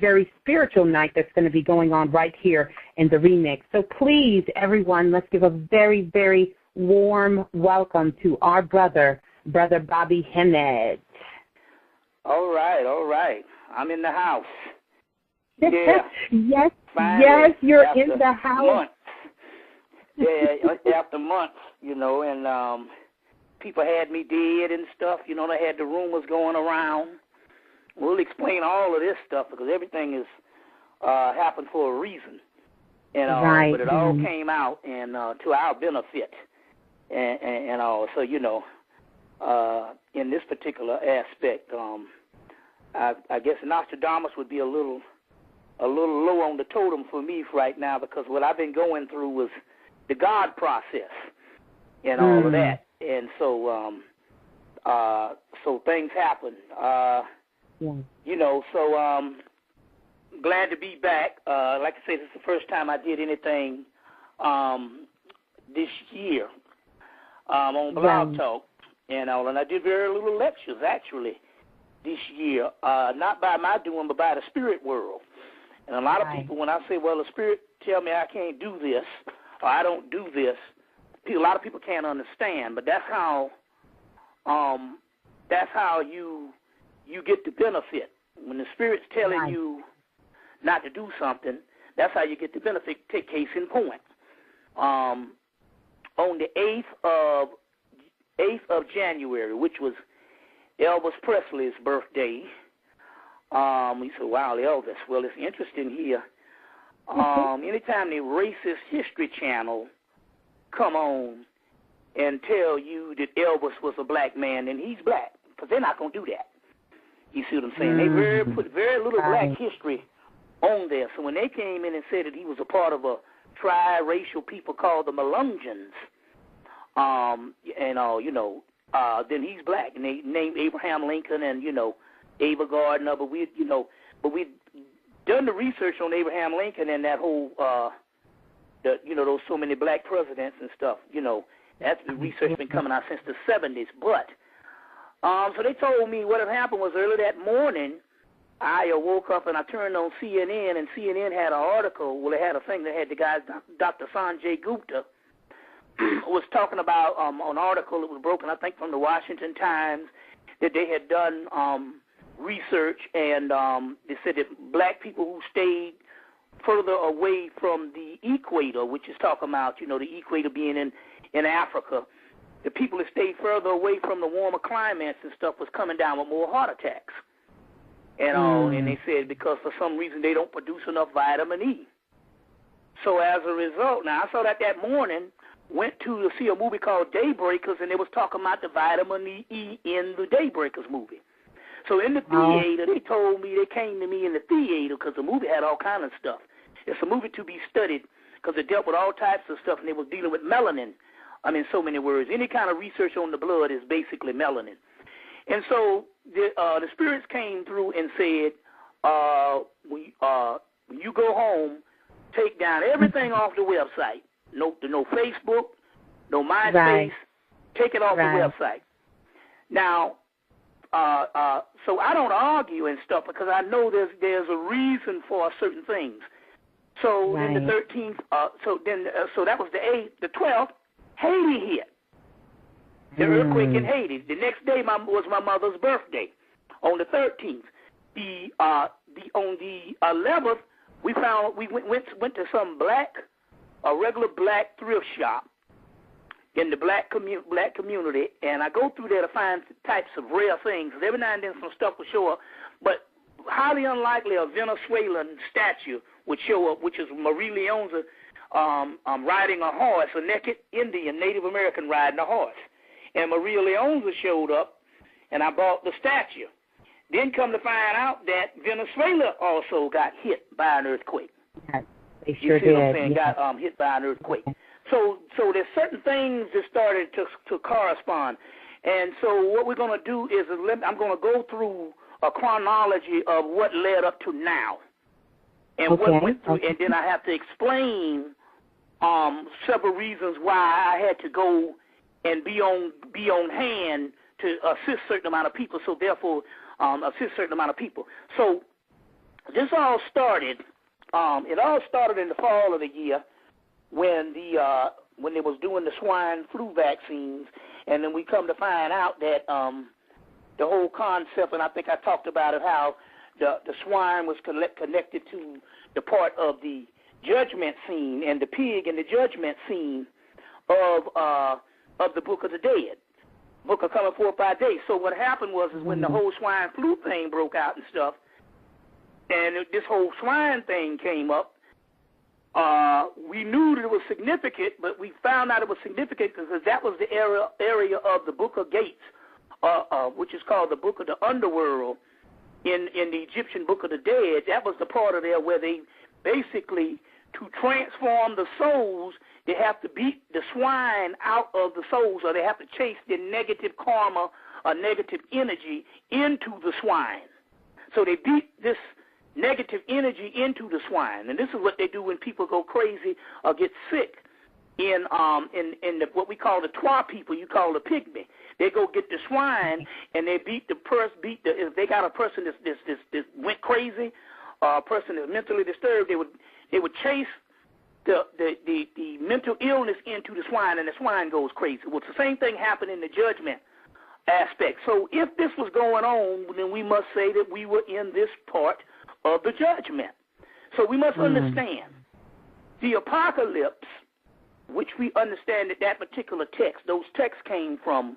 very spiritual night that's going to be going on right here in the remix. So please, everyone, let's give a very, very warm welcome to our brother Bobby Hemmitt. All right. I'm in the house. Yeah. Yes, Finally, yes, you're in the house. Months. Yeah, after months, and people had me dead and stuff. They had the rumors going around. We'll explain all of this stuff because everything is happened for a reason. Right. But it all came out and to our benefit. And all. So, in this particular aspect, I guess Nostradamus would be a little low on the totem for me right now because what I've been going through was the God process and all of that. And so so things happen. So glad to be back. Like I said, this is the first time I did anything this year on Blog Talk. And I did very little lectures, actually, this year. Not by my doing, but by the spirit world. And a lot of people, when I say, well, the spirit tell me I can't do this, or I don't do this, a lot of people can't understand. But that's how you get the benefit. When the spirit's telling you not to do something, that's how you get the benefit. Take case in point. On the 8th of January, which was Elvis Presley's birthday. We said, wow, Elvis. Well, it's interesting here. Anytime the Racist History Channel come on and tell you that Elvis was a black man, then he's black, because they're not going to do that. You see what I'm saying? They put very little black history on there. So when they came in and said that he was a part of a tri-racial people called the Melungeons, then he's black, and they named Abraham Lincoln and Ava Gardner, but we'd done the research on Abraham Lincoln and that whole those so many black presidents and stuff. That's the research been coming out since the 70s. But so they told me what had happened was early that morning, I woke up and I turned on CNN, and CNN had an article. Well, they had a thing that had the guy, Dr. Sanjay Gupta, was talking about an article that was broken, I think, from the Washington Times, that they had done research, and they said that black people who stayed further away from the equator, which is talking about, the equator being in Africa, the people that stayed further away from the warmer climates and stuff was coming down with more heart attacks. And they said because for some reason they don't produce enough vitamin E. So as a result, now I saw that morning, went to see a movie called Daybreakers, and they was talking about the vitamin E in the Daybreakers movie. So in the theater, they told me, they came to me in the theater because the movie had all kind of stuff. It's a movie to be studied because it dealt with all types of stuff, and they was dealing with melanin. I mean, so many words. Any kind of research on the blood is basically melanin. And so the spirits came through and said, when you go home, take down everything off the website. No Facebook, no MySpace. Take it off the website. Now, so I don't argue and stuff because I know there's a reason for certain things. So then the 13th, so that was the 8th. The 12th, Haiti hit. The earthquake in Haiti. The next day was my mother's birthday. On the 13th, on the 11th, we went to some a regular black thrift shop in the black community, and I go through there to find types of rare things. Every now and then some stuff will show up, but highly unlikely a Venezuelan statue would show up, which is Marie Leonza riding a horse, a naked Indian Native American riding a horse. And Maria Leonza showed up, and I bought the statue. Then come to find out that Venezuela also got hit by an earthquake. Yes, they sure did. You see what I'm saying? Yes. Got hit by an earthquake. So there's certain things that started to correspond. And so what we're going to do is I'm going to go through a chronology of what led up to now. And what went through, and then I have to explain several reasons why I had to go and be on hand to assist certain amount of people. So therefore, assist certain amount of people. So this all started. It all started in the fall of the year when they was doing the swine flu vaccines, and then we come to find out that the whole concept, and I think I talked about it, how the swine was connected to the part of the judgment scene, and the pig in the judgment scene of the Book of the Dead, Book of Coming Forth by Day. So what happened was is when the whole swine flu thing broke out and stuff, and this whole swine thing came up, we knew that it was significant, but we found out it was significant because that was the area of the Book of Gates, which is called the Book of the Underworld in the Egyptian Book of the Dead. That was the part of there where they basically, to transform the souls, they have to beat the swine out of the souls, or they have to chase the negative karma or negative energy into the swine. So they beat this negative energy into the swine, and this is what they do when people go crazy or get sick. In what we call the Twa people, you call the pygmy. They go get the swine and they beat the person. If they got a person that went crazy, or a person that's mentally disturbed, they would chase the mental illness into the swine, and the swine goes crazy. Well, it's the same thing happened in the judgment aspect. So if this was going on, then we must say that we were in this part of the judgment. So we must understand the apocalypse, which we understand that particular text, those texts came from,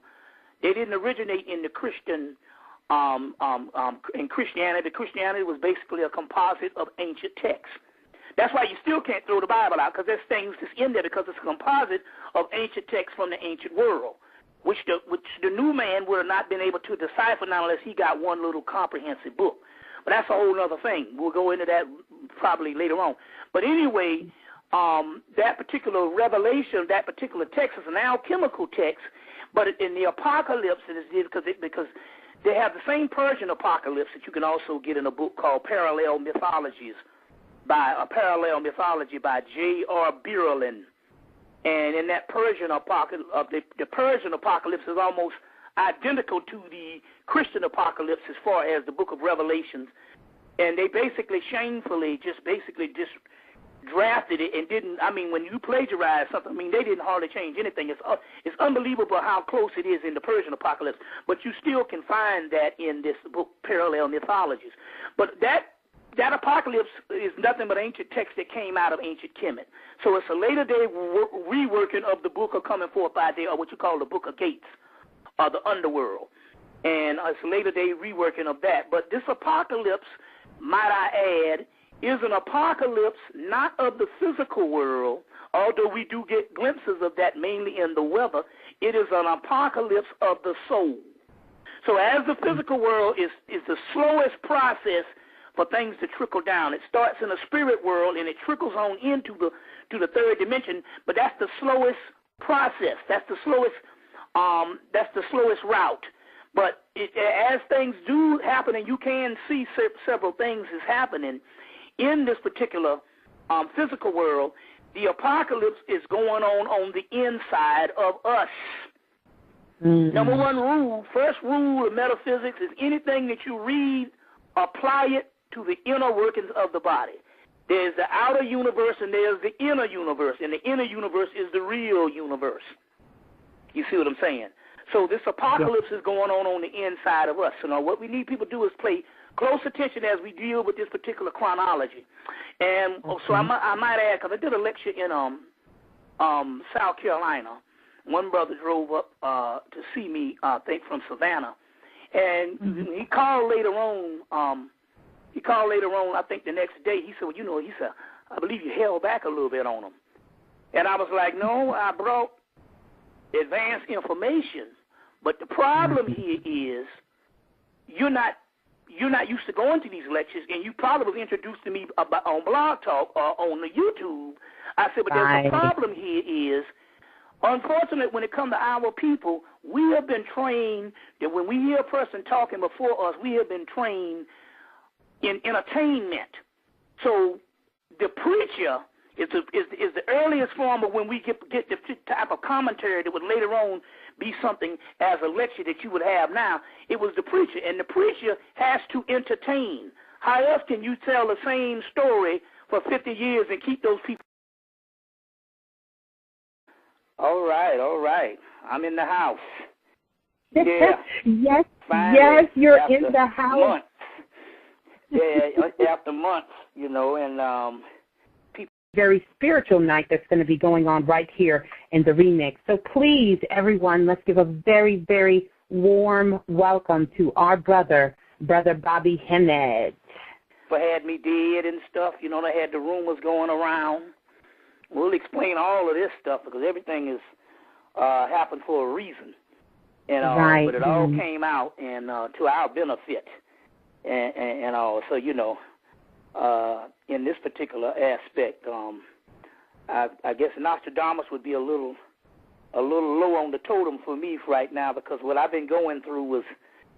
they didn't originate in the Christian, in Christianity. Christianity was basically a composite of ancient texts. That's why you still can't throw the Bible out, because there's things that's in there, because it's a composite of ancient texts from the ancient world, which the new man would have not been able to decipher now unless he got one little comprehensive book. But that's a whole other thing. We'll go into that probably later on. But anyway, that particular revelation, that particular text is an alchemical text, but in the apocalypse it is because they have the same Persian apocalypse that you can also get in a book called Parallel Mythology by J.R. Berlin. And in that Persian apocalypse, the Persian apocalypse is almost identical to the Christian apocalypse as far as the book of Revelations. And they basically shamefully just drafted it and didn't, when you plagiarize something, they didn't hardly change anything. It's unbelievable how close it is in the Persian apocalypse, but you still can find that in this book, Parallel Mythologies. But that apocalypse is nothing but ancient text that came out of ancient Kemet. So it's a later day reworking of the Book of Coming Forth by Day, or what you call the Book of Gates, or the Underworld. And it's a later day reworking of that. But this apocalypse, might I add, is an apocalypse not of the physical world, although we do get glimpses of that mainly in the weather. It is an apocalypse of the soul. So as the physical world is the slowest process for things to trickle down. It starts in the spirit world and it trickles on into the third dimension, but that's the slowest process. That's the slowest route. But as things do happen, and you can see several things is happening in this particular physical world, the apocalypse is going on the inside of us. Mm-hmm. Number one first rule of metaphysics is anything that you read, apply it to the inner workings of the body. There's the outer universe and there's the inner universe, and the inner universe is the real universe. You see what I'm saying? So this apocalypse is going on the inside of us. So now what we need people to do is pay close attention as we deal with this particular chronology. And so I might add, because I did a lecture in South Carolina. One brother drove up to see me, I think from Savannah, and he called later on. I think the next day. He said, I believe you held back a little bit on him. And I was like, no, I brought advanced information. But the problem here is you're not used to going to these lectures, and you probably was introduced to me on Blog Talk or on the YouTube. I said, but there's a problem here is, unfortunately, when it comes to our people, we have been trained that when we hear a person talking before us, we have been trained in entertainment. So the preacher is the earliest form of when we get the type of commentary that would later on be something as a lecture that you would have now. It was the preacher, and the preacher has to entertain. How else can you tell the same story for 50 years and keep those people? All right. I'm in the house. Yeah. Yes, Finally, yes, you're after in the house. Months. Yeah, after months, you know, and people. Very spiritual night that's going to be going on right here in the remix. So please, everyone, let's give a very, very warm welcome to our brother Bobby Hemmitt. For had me dead and stuff, you know, they had the rumors going around. We'll explain all of this stuff because everything is happened for a reason. And right. But it all came out and to our benefit. And all. So, you know, in this particular aspect, I guess Nostradamus would be a little low on the totem for me right now because what I've been going through was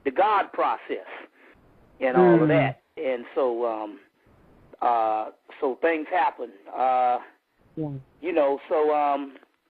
the God process and all of that. And so so things happen. You know, so